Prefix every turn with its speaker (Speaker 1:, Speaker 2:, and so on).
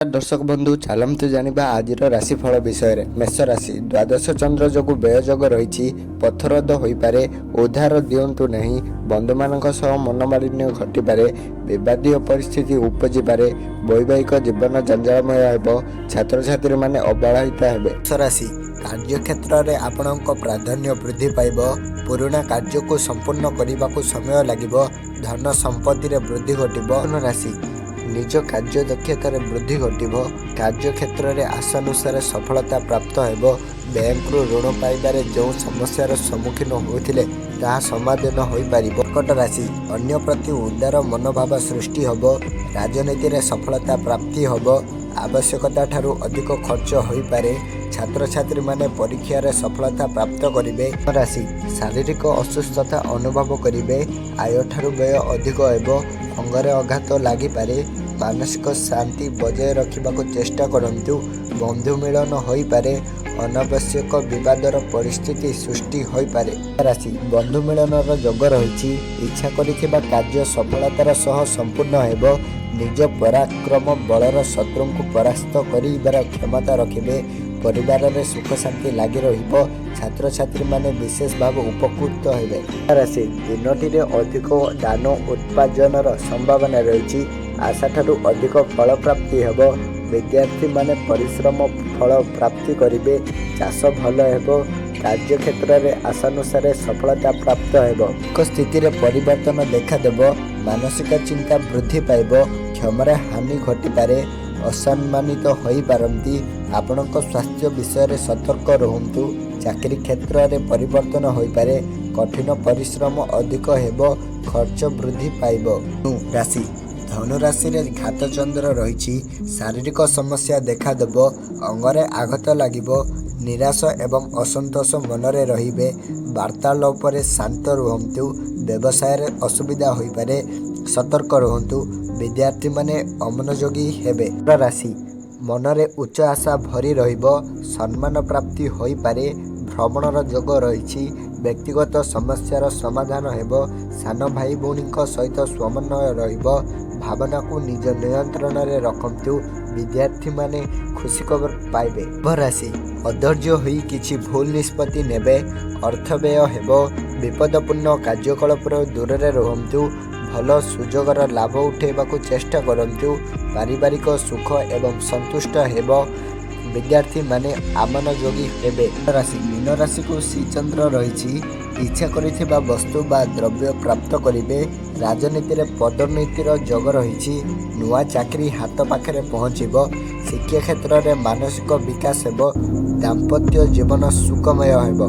Speaker 1: दर्शक बंधु चलतु जाना आज राशिफल विषय मेष राशि द्वादश चंद्र जो व्ययोग रही पथरद हो पारे उधार दिंतु नहीं बंधु मान मनमालिन्य घटीपे विवादीय परिस्थिति उपजी पारे वैवाहिक जीवन जंजालमय हो छात्र छात्री मैंने अवहेलित हे। मेष राशि कार्यक्षेत्र में आपण प्राधान्य वृद्धि पाइब पुराणा कार्य को संपूर्ण करने को समय लगे धन संपत्ति वृद्धि घटव। राशि निज कार्य दक्षतार वृद्धि घटव कार्य क्षेत्र में आशानुसार सफलता प्राप्त हो बैंक रु ऋण पाइबारे जो समस्यार सम्मुखीन होते ताहा समाधान हो पार। कर्कट राशि अन्य प्रति उदार मनोभाव सृष्टि होब राजनीति में सफलता प्राप्ति होब आवश्यकता ठारू अधिक खर्च हो पारे छात्र छात्री माने परीक्षा रे सफलता प्राप्त करिवे। राशि शारीरिक असुस्थता अनुभव करिवे आय ठारू व्यय अधिक हेबो अंगरे आघात लागि पारे मानसिक शांति बजाय रखा चेष्टा करंतु बंधु मिलन हो पारे अनावश्यक विवादर परिस्थिति सृष्टि हो पारे। राशि बंधु मिलनर जोग रही इच्छा करिथिबा कार्य सफलतार सह संपूर्ण हेबो निज पराक्रम बलर शत्रु को परास्त करिबार क्षमता रखिबे परिवार में सुख शांति लगी रहिबो छात्र छात्री माने विशेष भाव उपकृत हेबे। राशि दिनटी अधिक दान उत्पादनर संभावना रही आशा ठारू अधिक फल प्राप्ति हेबो विद्यार्थी माने परिश्रम फल प्राप्ति करिवे चाष भल हेबो कार्य क्षेत्र में आशानुसार सफलता प्राप्त हेबो स्थिति रे परिवर्तन देखा देबो मानसिक चिंता वृद्धि पाइब क्षमरा हानि घटीपारे असम्मानित हो पारती आपणक स्वास्थ्य विषय सतर्क रुहतु चाकरी क्षेत्र में परिवर्तन हो पारे कठिन परिश्रम अधिक हेबो खर्च वृद्धि पाइब। राशि धनुराशि रे घात चंद्र रही शारीरिक समस्या देखा देब अंगरे आघात लगिबो निराश एवं असंतोष मनरे रहिबे वार्तालाप शांत रुहतु व्यवसाय रे असुविधा हो पारे सतर्क रुहतु विद्यार्थी माने अमनोयोगी हेबे। राशि मनरे उच्च आशा भरी रहिबो सम्मान प्राप्ति हो पारे भ्रमणर जोग रही व्यक्तिगत समस्यार समाधान हेबो सान भाई भौणी सहित समन्वय रहिबो भावना को निज नियंत्रण में रखंतु विद्यार्थी माने खुशी खबर पाइबे। राशि अधैर्य होई किछि भूल निष्पत्ति नेबे अर्थ व्यय हेबो विपदपूर्ण कार्यकलाप दूर रे रहंतु भल सुजोगर लाभ उठेबाकू चेष्टा करंतु पारिवारिक सुख एवं संतुष्ट हेबो विद्यार्थी माने आमनयोगी हेबे। राशि मीन राशि को श्री चंद्र रही इच्छा करिथिबा वस्तु बा द्रव्य प्राप्त करिवे राजनीति रे पदोन्नतिर जोग रही नुआ चाकरी हाथ पाखरे पहुँचब शिक्षा क्षेत्र में मानसिक विकास हेबो दाम्पत्य जीवन सुखमय हेबो।